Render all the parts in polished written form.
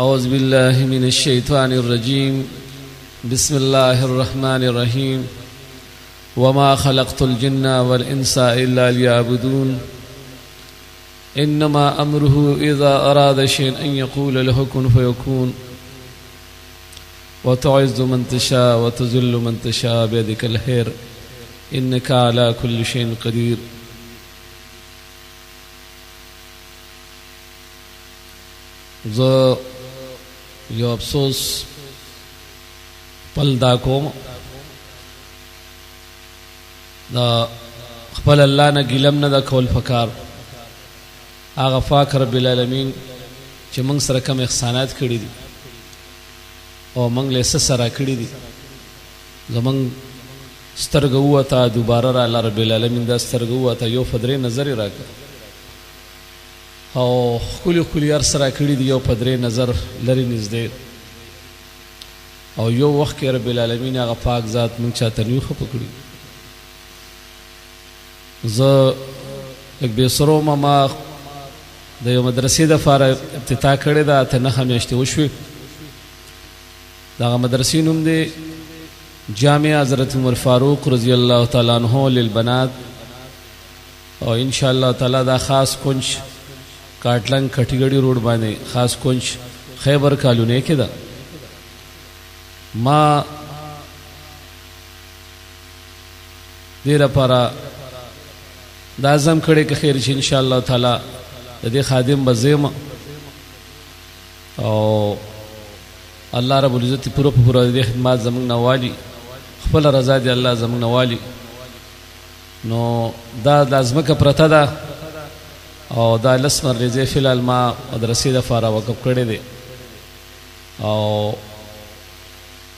أعوذ بالله من الشيطان الرجيم بسم الله الرحمن الرحيم وما خلقت الجن والإنس إلا ليعبدون إنما أمره إذا أراد شيئا أن يقول له كن فيكون وتعز من تشاء وتذل من تشاء بيدك الخير إنك على كل شيء قدير. یو افسوس پل دا کوم دا خپل الله نه ګیلم نه دا کول فکار هغه پاک رب العالمین چې موږ سره کوم احسانات کړي دي او موږ له سره کړي دي زمونږ سترګو وته دوباره را الله رب العالمین دا سترګو وته یو فدرې نظر راکړه او خولي خولي سره کړي دی یو پدرې نظر لري نږدې او یو وخت کې رب العالمین هغه پاک ذات مونږ چاته نیو خو پکړي زه یک به سرو ما د یو مدرسې د فار افتتاح کړی دا ته نه همیشته وشوي دا مدرسې نوم دی جامع حضرت عمر فاروق رضی الله تعالی عنہ للبنات او ان شاء الله تعالی دا خاص کونج کاټلنګ کټیګړی روډ باندې خاص کونج خیبر کالونی کې ده. ما ډیره پاره دا زم کړي کې خیر شي ان شاء الله تعالی د دې خادم بزیم او الله رب العزت پوره دې خدمات زمونږ نوالی خپل رضا دې الله زمونږ نوالی نو دا لازمه پرته ده او دا لسمر رضی فلال ما مدرسې د فارا وقف کړی دی او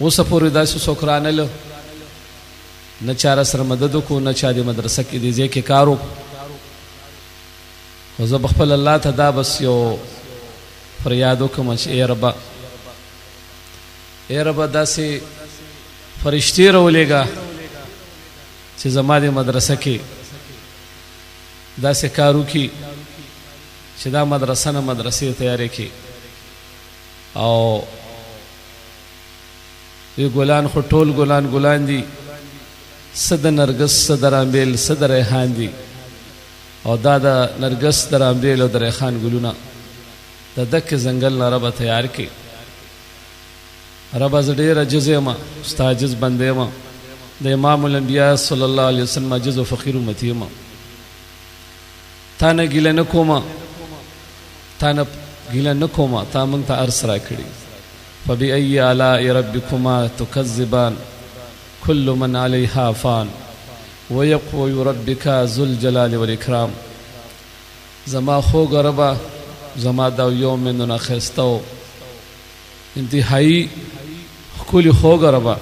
اوس پورې داسې څوک رانه نه چاره سره مدد کو نه چا د مدرسه کې دی ځکه کارو خو زه بخپل الله ته دا بس یو فریاد وکم چې ای رب داسې فرشتي راولېږه چې زما د مدرسه کې داسې کارو کې چې دا مدرسه نه مدرسې تیارې کې او وی ګلان خو ټول ګلان دي صد نرګس صد رامبیل صد ریحان دي او دا د نرګس د رامبیل او د ریحان ګلونه د دک زنګل نه رب تیار کې رب ز ډیر عجز ما استاجز بندې ما د امام الانبیاء صلی الله علیه وسلم عجز او فقیر امتی ما تا نه ګیله نه کومه تا مونږ ته ارس را کړي فبأي آلاء ربكما تكذبان كل من عليها فان ويقوى ربك ذو الجلال والإكرام. زما خوږ ربا زما دا یو مندونه خستو انتهایی ښکلي خوږ ربا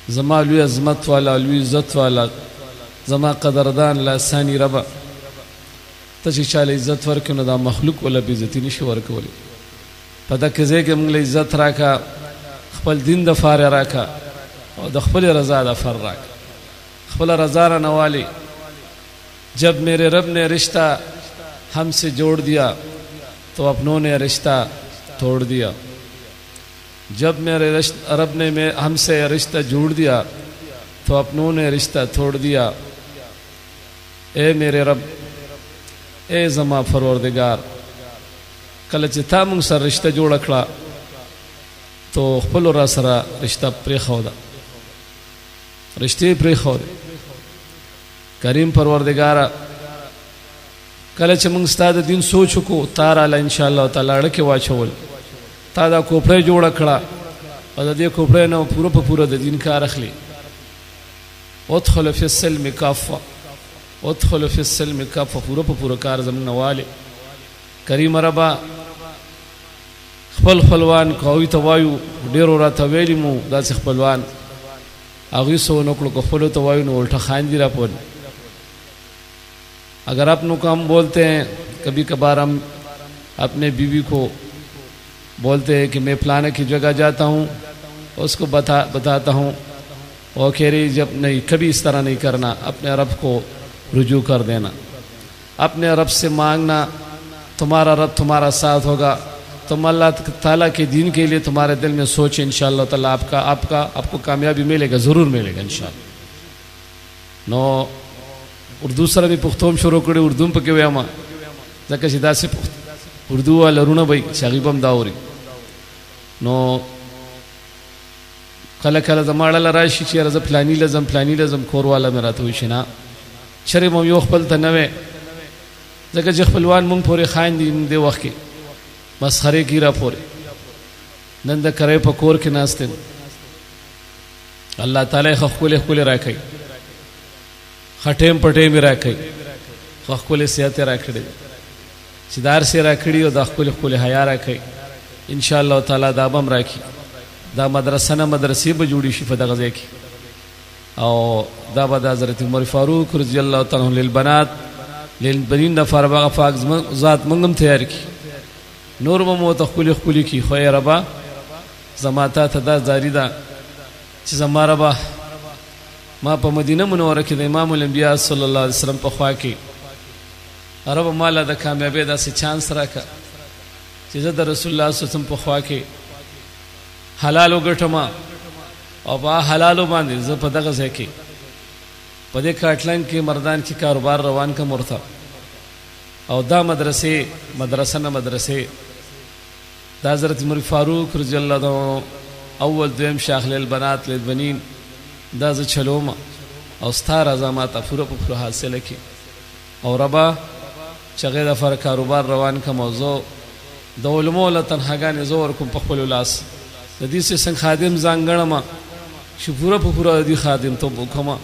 زما لوی عظمت والا لوی عزت والا زما قدردان لاسانی ربا ته چې چاله عزت ورکړو دا مخلوق ولا بې عزتي نشي ورکولی په دغه ځای کې موږ له عزت راکا خپل دین د فار راکا او د خپل رضا د فر راکا خپل رضا را نوالی جب میرے رب نے رشتہ ہم سے جوڑ دیا تو اپنوں نے رشتہ توڑ دیا جب میرے رب نے ہم سے رشتہ جوڑ دیا تو اپنوں نے رشتہ توڑ دیا. اے میرے رب اے زما پروردگار کله چې تا مونږ سره رشتہ جوړ کړه تو خپل را سره رشتہ پرې خو دا رشتہ پرې خو کریم پروردگار کله چې مونږ ستاسو دین سوچ کو تعالی ان شاء الله تعالی اړه کې واچول تا دا کوپړې جوړ کړه او د دې کوپړې نو پوره د دین کار اخلي ادخل فی السلم کافه ادخل فی السلم کافه پوره کار زمون نواله کریم ربا خپل خپلوان کوي ته وایو ډیرو راته ویلی مو داسې خپلوان هغه سو نو کړو خپل ته وایو نو الټه خان دی را پون اگر آپ کو ہم بولتے ہیں کبھی کبھار ہم اپنے بیوی کو بولتے ہیں کہ میں فلانے کی جگہ جاتا ہوں اس کو بتاتا ہوں وہ کہہ رہی جب نہیں کبھی اس طرح نہیں کرنا اپنے رب کو رجوع کر دینا اپنے رب سے مانگنا تمہارا رب تمہارا ساتھ ہوگا तुम अल्लाह ताला के दीन के लिए तुम्हारे दिल में सोच, इंशाअल्लाह ताला आपको कामयाबी मिलेगा, ज़रूर मिलेगा इंशाअल्लाह। नो उर्दू सर भी पुख्तोम शुरू करी, उर्दू पके वेमा जका सीधा से उर्दू वाला रुना भाई शागिबम दावरी नो कला कला जमाड़ा लराशी चेहरा जब फलानी लजम खोर वाला मेरा तो इशना शरीफ हम यो खपल तनवे जगह जखपलवान मुंग पूरे खाइन दे वक्त के मसखरे कीरा पूरे नंद करे पकोर के नास्ते अल्लाह ताला खखुले खुले राखई खटेम पटे में राखई खखुले सेहत राखड़ी सिदार से राखड़ी और दाखुले खुले हया राखई इंशाअल्लाह ताला दाबम राखी दा मदरसा न मदरसे ब जुड़ी शिफा द गज़े की और दा बद हज़रत उमर फारूक रज़ी अल्लाह तआला लिल बनात लिल बनीन द फरबा फाक ज़ात मंगम तैयार की नूर मो तखुली खुली की खैर रबा जमाता तदा जारीदा च जमारबा मा प मदीना मुनव्वरा के इमाम अल अंबिया सल्लल्लाहु अलैहि वसल्लम प ख्वा की अरब माला द कामयाबी दा से चांस रखा च द रसूलुल्लाह सल्लल्लाहु अलैहि वसल्लम प ख्वा के हलालो गठमा और बा हलालो बांधे ज पता गज़े के पदे काटलन के मर्दान की कारोबार रवान का मुर्ता और दा मदरसा न मदरसे दा हज़रत उमर फारूक रज़ी अल्लाह तआला अव्वल दुम शाख लिल बनात लिल बनीन दा ज छलोमा और स्तार अज़ामात पूरा हासिल की और रबा चगे दफर कारोबार रवान का मौजू दौलमोल तनहागान जोर कुम पखल उलास नदी से संग खादिम जांगणमा पूरा दी खादिम तो बुखमा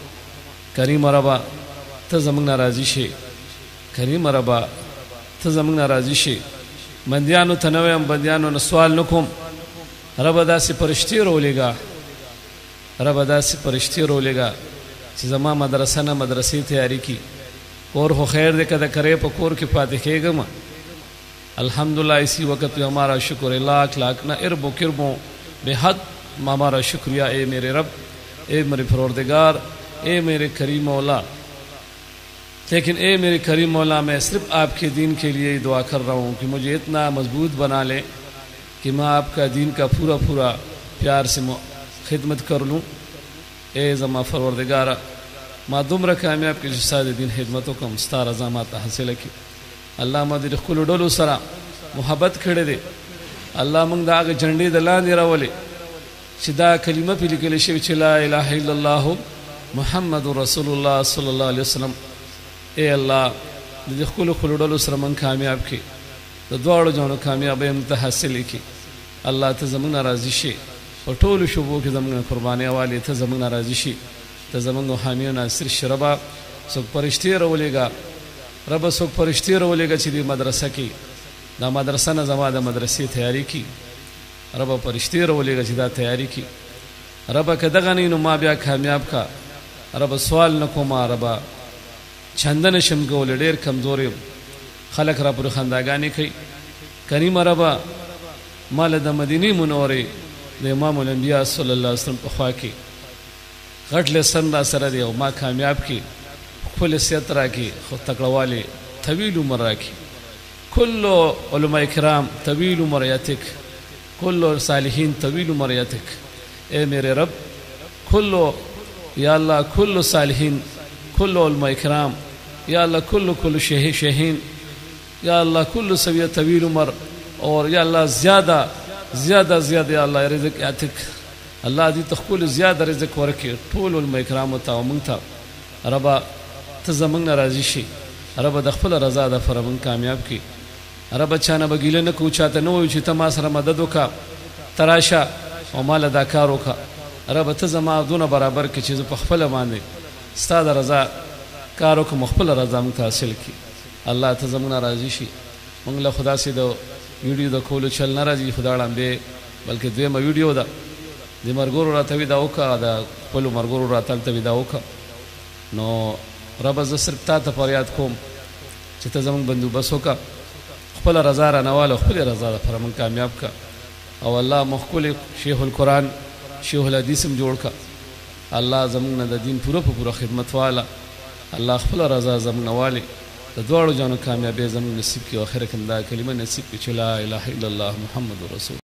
करीम रबा त जमंग नाराजी शे करीम रबा त जमंग नाराजी शे बंदियानो तनवे बंदियानो न सवाल नकुम रबदा से परिश्ती रोलेगा रबदा से परिश्ती रोलेगा जमा मदरसा न मदरसे तैयारी की और हो खैर दे कदा करे पकोर के फाते खेगमा अल्हम्दुलिल्लाह इसी वक्त पे हमारा शुक्र लाख लाख ना इरबो किरबो बेहद हमारा शुक्रिया ए मेरे रब ए मेरे परवरदिगार ए मेरे करीम मौला। लेकिन ए मेरे करीम मौला मैं सिर्फ आपके दीन के लिए दुआ कर रहा हूँ कि मुझे इतना मजबूत बना ले कि मैं आपका दीन का पूरा प्यार से खिदमत कर लूँ। ए ज़मा परवरदिगार मादुम रखा मैं आपके जिसाद दीन खिदमतों का मुस्तार अज़ामात हासिल की अल्लाह मदिर खुल डोलो सरा मोहब्बत खड़े दे अल्लाह मंग दाग झंडी दला निरा वाले सिदा कलिमा पी लिखे शिव ला इलाहा इल्लल्लाह मुहम्मदुर रसूलुल्लाह सल्लल्लाहु अलैहि वसल्लम। ए अल्लाह खुल खुल डोलो सरा मंग कामयाब की तो द्वाड़ो जानो कामयाब हासिल की अल्लाह त जमंग नाराजी शे और टोल शुबो के जमंग कुर्बानी वाले त जमंग नाराजी शे त जमंग हामियो नासिर शरबा सुख परिश्ते रोलेगा रब सुख परिश्ते रोलेगा ची मदरसा की दा मदरसा न जमा द मदरसे तैयारी की रब परिश्ते रोलेगा ची दा तैयारी की रब कदगा नहीं नुमा ब्या कामयाब का रब सवाल न कोमा रब छंदन शम को डेर कमजोर खलक रब खंदागानी कई करीम रब माल द मदीनी मुनव्वरे द इमाम अल अंबिया सल्लल्लाहु अलैहि वसल्लम ख्वा की घटले संदा सर दे मा कामयाब की खुल सेतरा की तकड़ा वाले तवील उम्र राखी कुल्लो उलमा इकराम तवील उम्र यातिक कुल्लो सालिहीन तवील उम्र यातिक। ए मेरे रब कुल्लो या अल्लाह कुल्लो सालिहीन कुल्लो उलमा इकराम या अल्लाह कुल्लो शहीन या अल्लाह कुल्लो सविया तवील उम्र और या अल्लाह ज़्यादा या अल्लाह रिज़्क़ यातिक अल्लाह दी तो कुल ज़्यादा रिज़्क़ वरके टोल उलमा इकराम होता मंगता रबा त जमंग नाराजी शे रब द खपल रजा द फरमन कामयाब की रब चाना बगीले न कूचाते नो ची तमा सर मददों का तराशा और माल अदाकारों का रब त जमा दोनों बराबर की चीज़ पखपल माने स्ताद रजा कारों का मखपल रजा मंग हासिल की अल्लाह त जमंग नाराजी शे मंगला खुदा से दो वीडियो द खोलो चल नाराजी खुदा बे बल्कि द्वे में वीडियो दा दे मरगोर रातवी दाओ का दा पलो मरगोर रातल तवी दाओ का नो रब ज सिर्फ ता फरियाद कोम چې ته زمونږ بندوبست وکړه خپل رضا را نواله خپل رضا پر من کامیاب کا او الله مخکل شیخ القرآن شیخ الحدیث هم جوړ کا الله زمونږ د دین پوره خدمت والا الله خپل رضا زمونږ نواله د دواړو جانو کامیابی زموږ نصیب کړي او اخر کې دا کلمه نصیب کړي چې لا اله الا الله محمد رسول